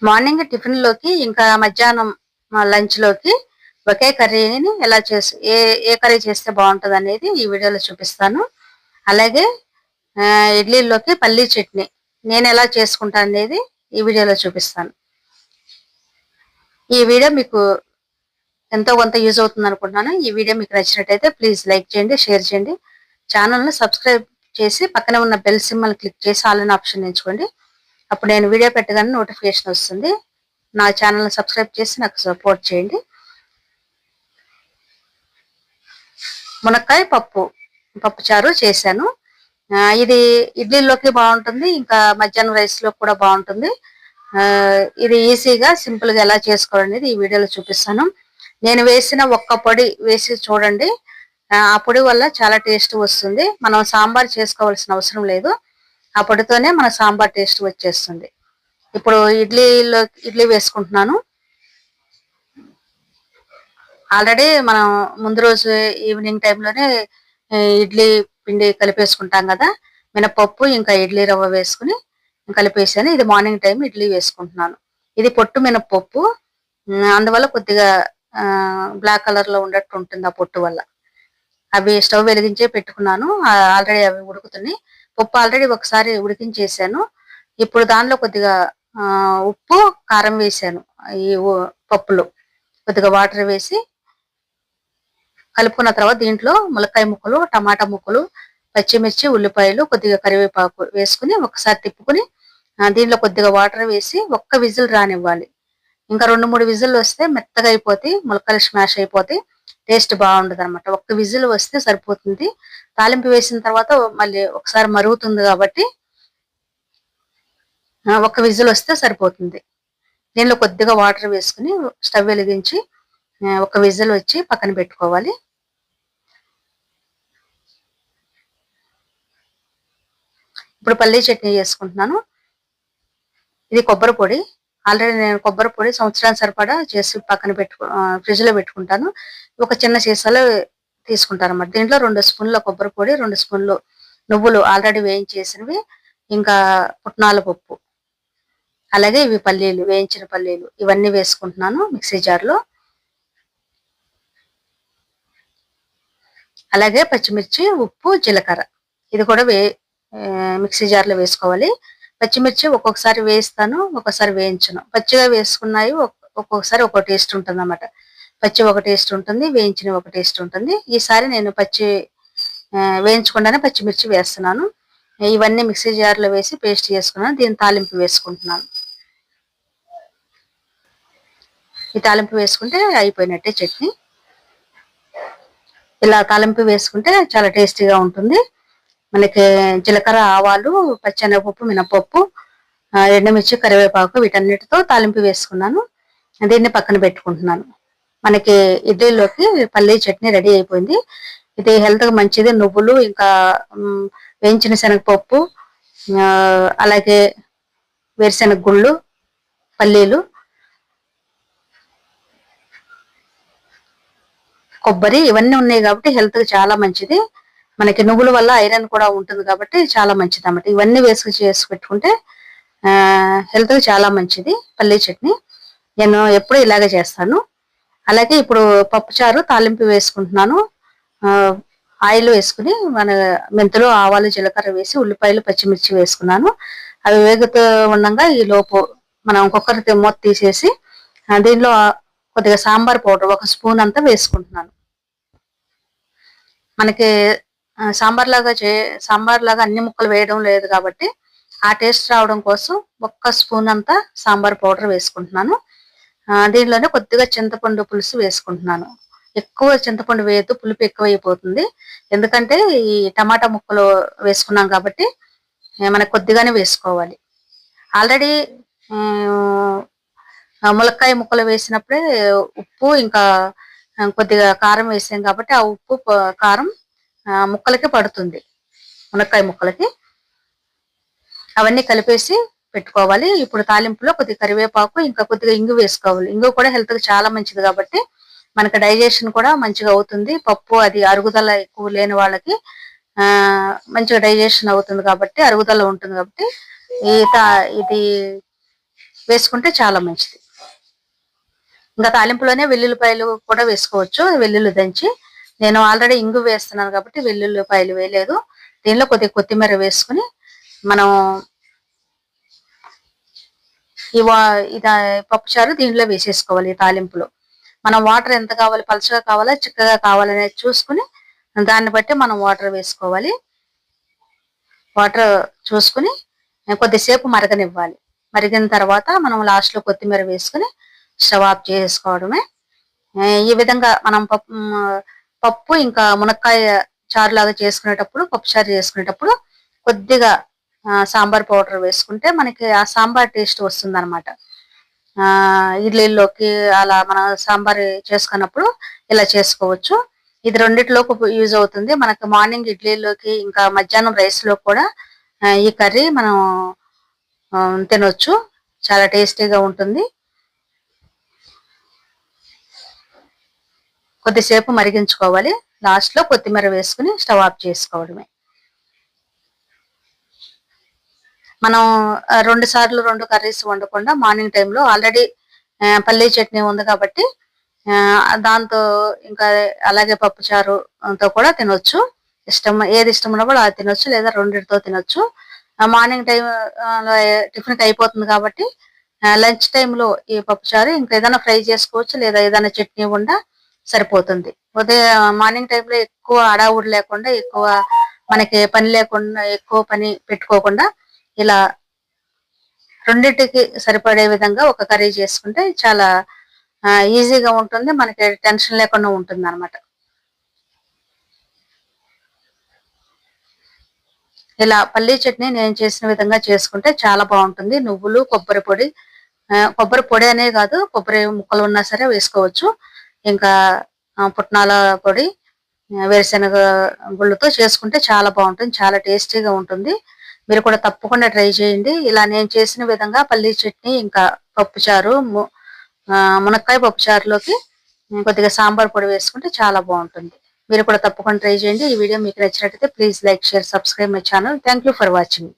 Morning tiffin లోకి ఇంకా మధ్యాహ్నం లంచ్ లోకి ఒకే కర్రీని ఎలా చేసి ఏ కర్రీ చేస్తే బాగుంటుంది అనేది ఈ వీడియోలో చూపిస్తాను. అలాగే ఇడ్లీలోకి పల్లీ చట్నీ నేను ఎలా చేసుకుంటాను అనేది ఈ వీడియోలో చూపిస్తాను. ఈ వీడియో మీకు ఎంతో కొంత యూజ్ అవుతుంది అనుకుంటున్నాను. ఈ వీడియో మీకు నచ్చినట్టయితే ప్లీజ్ లైక్ చేయండి, షేర్ చేయండి. ఛానల్ని సబ్స్క్రైబ్ చేసి పక్కనే ఉన్న బెల్ సింబల్ క్లిక్ చేసి ఆల్ అనే ఆప్షన్ ఎంచుకోండి. అప్పుడు నేను వీడియో పెట్టగానే నోటిఫికేషన్ వస్తుంది. నా ఛానల్ని సబ్స్క్రైబ్ చేసి నాకు సపోర్ట్ చేయండి. మునక్కాయ పప్పు చారు చేశాను. ఇది ఇడ్లీలోకి బాగుంటుంది, ఇంకా మధ్యాహ్నం రైస్ లో కూడా బాగుంటుంది. ఇది ఈజీగా సింపుల్ గా ఎలా చేసుకోవాలనేది ఈ వీడియోలో చూపిస్తాను. నేను వేసిన ఒక్క పొడి వేసి చూడండి. ఆ పొడి వల్ల చాలా టేస్ట్ వస్తుంది. మనం సాంబార్ చేసుకోవాల్సిన అవసరం లేదు. ఆ పొడితోనే మన సాంబార్ టేస్ట్ వచ్చేస్తుంది. ఇప్పుడు ఇడ్లీ వేసుకుంటున్నాను. ఆల్రెడీ మనం ముందు రోజు ఈవినింగ్ టైంలోనే ఇడ్లీ పిండి కలిపేసుకుంటాం కదా. మినపప్పు ఇంకా ఇడ్లీ రవ్వ వేసుకుని కలిపేసాను. ఇది మార్నింగ్ టైం ఇడ్లీ వేసుకుంటున్నాను. ఇది పొట్టు మినపప్పు, అందువల్ల కొద్దిగా బ్లాక్ కలర్ లో ఉండట్టు ఉంటుంది ఆ పొట్టు వల్ల. అవి స్టవ్ వెలిగించే పెట్టుకున్నాను. ఆల్రెడీ అవి ఉడుకుతున్నాయి. పప్పు ఆల్రెడీ ఒకసారి ఉడికించేసాను. ఇప్పుడు దానిలో కొద్దిగా ఉప్పు కారం వేసాను. ఈ పప్పులో కొద్దిగా వాటర్ వేసి కలుపుకున్న తర్వాత దీంట్లో ములక్కాయ ముక్కలు, టమాటా ముక్కలు, పచ్చిమిర్చి, ఉల్లిపాయలు, కొద్దిగా కరివేపాకు వేసుకుని ఒకసారి తిప్పుకుని దీంట్లో కొద్దిగా వాటర్ వేసి ఒక్క విజిల్ రానివ్వాలి. ఇంకా 2-3 విజిల్ వస్తే మెత్తగా అయిపోతాయి, ములక్కాయలు స్మాష్ అయిపోతాయి, టేస్ట్ బాగుండదు అనమాట. ఒక్క విజిల్ వస్తే సరిపోతుంది. తాలింపు వేసిన తర్వాత మళ్ళీ ఒకసారి మరుగుతుంది కాబట్టి ఒక్క విజిల్ వస్తే సరిపోతుంది. దీనిలో కొద్దిగా వాటర్ వేసుకుని స్టవ్ వెలిగించి ఒక విజిల్ వచ్చి పక్కన పెట్టుకోవాలి. ఇప్పుడు పల్లీ చట్నీ చేసుకుంటున్నాను. ఇది కొబ్బరి పొడి. ఆల్రెడీ నేను కొబ్బరి పొడి సంవత్సరానికి సరిపడా చేసి పక్కన ఫ్రిడ్జ్ లో పెట్టుకుంటాను. ఒక చిన్న సీసాలో తీసుకుంటాను అన్నమాట. దీంట్లో 2 స్పూన్ల కొబ్బరి పొడి, 2 స్పూన్లు నువ్వులు ఆల్రెడీ వేయించేసినవి, ఇంకా పుట్నాల పప్పు, అలాగే ఇవి పల్లీలు, వేయించిన పల్లీలు, ఇవన్నీ వేసుకుంటున్నాను మిక్సీ జార్లో. అలాగే పచ్చిమిర్చి, ఉప్పు, జీలకర్ర ఇది కూడా మిక్సీ జార్లో వేసుకోవాలి. పచ్చిమిర్చి ఒక్కొక్కసారి వేస్తాను, ఒక్కొక్కసారి వేయించను. పచ్చిగా వేసుకున్నాయి ఒక్కొక్కసారి ఒక్కో టేస్ట్ ఉంటుంది అన్నమాట. పచ్చి ఒక టేస్ట్ ఉంటుంది, వేయించిన ఒక టేస్ట్ ఉంటుంది. ఈసారి నేను వేయించకుండానే పచ్చిమిర్చి వేస్తున్నాను. ఇవన్నీ మిక్సీ జార్లో వేసి పేస్ట్ చేసుకున్నాను. దీన్ని తాలింపు వేసుకుంటున్నాను. ఈ తాలింపు వేసుకుంటే అయిపోయినట్టే చట్నీ. ఇలా తాలింపు వేసుకుంటే చాలా టేస్టీగా ఉంటుంది. మనకి జీలకర్ర, ఆవాలు, పచ్చెనగపప్పు, మినపప్పు, ఎండుమిర్చి, కరివేపాకు వీటన్నిటితో తాలింపు వేసుకున్నాను. దీన్ని పక్కన పెట్టుకుంటున్నాను. మనకి ఇడ్లీలోకి పల్లీ చట్నీ రెడీ అయిపోయింది. ఇది హెల్త్ కి మంచిది. నువ్వులు, ఇంకా వేయించిన శనగపప్పు, అలాగే వేరుశెనగ గుళ్ళు, పల్లీలు, కొబ్బరి ఇవన్నీ ఉన్నాయి కాబట్టి హెల్త్ కి చాలా మంచిది. మనకి నువ్వుల వల్ల ఐరన్ కూడా ఉంటుంది కాబట్టి చాలా మంచిది అన్నమాట. ఇవన్నీ చేసి పెట్టుకుంటే హెల్త్ కి చాలా మంచిది పల్లీ చట్నీ. నేను ఎప్పుడు ఇలాగే చేస్తాను. అలాగే ఇప్పుడు పప్పుచారు తాలింపు వేసుకుంటున్నాను. ఆయిల్ వేసుకుని మెంతులు, ఆవాలు, జీలకర్ర వేసి ఉల్లిపాయలు, పచ్చిమిర్చి వేసుకున్నాను. అవి వేగుతూ ఉండగా ఈ లోపు మనం కుక్కర్ మూత తీసేసి దీనిలో కొద్దిగా సాంబార్ పౌడర్ 1 స్పూన్ అంతా వేసుకుంటున్నాను. మనకి సాంబార్ లాగా అన్ని ముక్కలు వేయడం లేదు కాబట్టి ఆ టేస్ట్ రావడం కోసం 1 స్పూన్ అంతా సాంబార్ పౌడర్ వేసుకుంటున్నాను. దీనిలోనే కొద్దిగా చింతపండు పులుసు వేసుకుంటున్నాను. ఎక్కువ చింతపండు వేయద్దు, పులుపు ఎక్కువ అయిపోతుంది. ఎందుకంటే ఈ టమాటా ముక్కలు వేసుకున్నాం కాబట్టి మనకు కొద్దిగానే వేసుకోవాలి. ఆల్రెడీ ములక్కాయ ముక్కలు వేసినప్పుడే ఉప్పు, ఇంకా కొద్దిగా కారం వేసాం కాబట్టి ఆ ఉప్పు, కారం ముక్కలకి పడుతుంది, మునక్కాయ ముక్కలకి. అవన్నీ కలిపేసి పెట్టుకోవాలి. ఇప్పుడు తాలింపులో కొద్దిగా కరివేపాకు, ఇంకా కొద్దిగా ఇంగు వేసుకోవాలి. ఇంగు కూడా హెల్త్ కి చాలా మంచిది కాబట్టి మనకి డైజెషన్ కూడా మంచిగా అవుతుంది. పప్పు అది అరుగుదల ఎక్కువ లేని వాళ్ళకి మంచిగా డైజెషన్ అవుతుంది కాబట్టి, అరుగుదల ఉంటుంది కాబట్టి ఇది వేసుకుంటే చాలా మంచిది. ఇంకా తాలింపులోనే వెల్లుల్లిపాయలు కూడా వేసుకోవచ్చు, వెల్లుల్లి దంచి. నేను ఆల్రెడీ ఇంగు వేస్తున్నాను కాబట్టి వెల్లుల్లిపాయలు వేయలేదు. దీనిలో కొద్దిగా కొత్తిమీర వేసుకుని మనం ఇది పప్పుచారు దీంట్లో వేసేసుకోవాలి. తాలింపులో మనం వాటర్ ఎంత కావాలి, పలుచగా కావాలా చిక్కగా కావాలనేది చూసుకుని దాన్ని బట్టి మనం వాటర్ వేసుకోవాలి. వాటర్ చూసుకుని కొద్దిసేపు మరగనివ్వాలి. మరిగిన తర్వాత మనం లాస్ట్ లో కొత్తిమీర వేసుకుని స్టవ్ ఆఫ్ చేసుకోవడమే. ఈ విధంగా మనం పప్పు ఇంకా మునక్కాయ చారు లాగా చేసుకునేటప్పుడు, పప్పు చారు చేసుకునేటప్పుడు కొద్దిగా సాంబార్ పౌడర్ వేసుకుంటే మనకి ఆ సాంబార్ టేస్ట్ వస్తుంది అనమాట. ఇడ్లీలోకి అలా మనం సాంబార్ చేసుకున్నప్పుడు ఇలా చేసుకోవచ్చు. ఇది రెండిట్లోకి యూజ్ అవుతుంది. మనకి మార్నింగ్ ఇడ్లీలోకి ఇంకా మధ్యాహ్నం రైస్ లో కూడా ఈ కర్రీ మనం తినొచ్చు. చాలా టేస్టీగా ఉంటుంది. కొద్దిసేపు మరిగించుకోవాలి. లాస్ట్ లో కొత్తిమీర వేసుకుని స్టవ్ ఆఫ్ చేసుకోవడమే. మనం 2 సార్లు 2 కర్రీస్ వండకుండా మార్నింగ్ టైంలో ఆల్రెడీ పల్లీ చట్నీ ఉంది కాబట్టి దాంతో ఇంకా అలాగే పప్పు చారుతో కూడా తినొచ్చు. ఏది ఇష్టం ఉన్నా కూడా అది తినొచ్చు, లేదా రెండింటితో తినొచ్చు. మార్నింగ్ టైం టిఫిన్కి అయిపోతుంది కాబట్టి లంచ్ టైంలో ఈ పప్పు చారు ఇంకా ఏదైనా ఫ్రై చేసుకోవచ్చు, లేదా ఏదైనా చట్నీ ఉండా సరిపోతుంది. ఉదయం మార్నింగ్ టైంలో ఎక్కువ హడావుడి లేకుండా, ఎక్కువ మనకి పని లేకుండా, ఎక్కువ పని పెట్టుకోకుండా ఇలా రెండింటికి సరిపడే విధంగా ఒక కర్రీ చేసుకుంటే చాలా ఈజీగా ఉంటుంది. మనకి టెన్షన్ లేకుండా ఉంటుంది అనమాట. ఇలా పల్లీ చట్నీ నేను చేసిన విధంగా చేసుకుంటే చాలా బాగుంటుంది. నువ్వులు, కొబ్బరి పొడి, కొబ్బరి పొడి అనే కాదు, కొబ్బరి ముక్కలు ఉన్నా సరే వేసుకోవచ్చు. ఇంకా పుట్నాల పొడి, వేరుశనగ గుళ్ళతో చేసుకుంటే చాలా బాగుంటుంది, చాలా టేస్టీగా ఉంటుంది. మీరు కూడా తప్పకుండా ట్రై చేయండి. ఇలా నేను చేసిన విధంగా పల్లీ చట్నీ ఇంకా పప్పుచారు, మునక్కాయ పప్పుచారులోకి కొద్దిగా సాంబార్ పొడి వేసుకుంటే చాలా బాగుంటుంది. మీరు కూడా తప్పకుండా ట్రై చేయండి. ఈ వీడియో మీకు నచ్చినట్లయితే please like, share, subscribe my channel. Thank you for watching.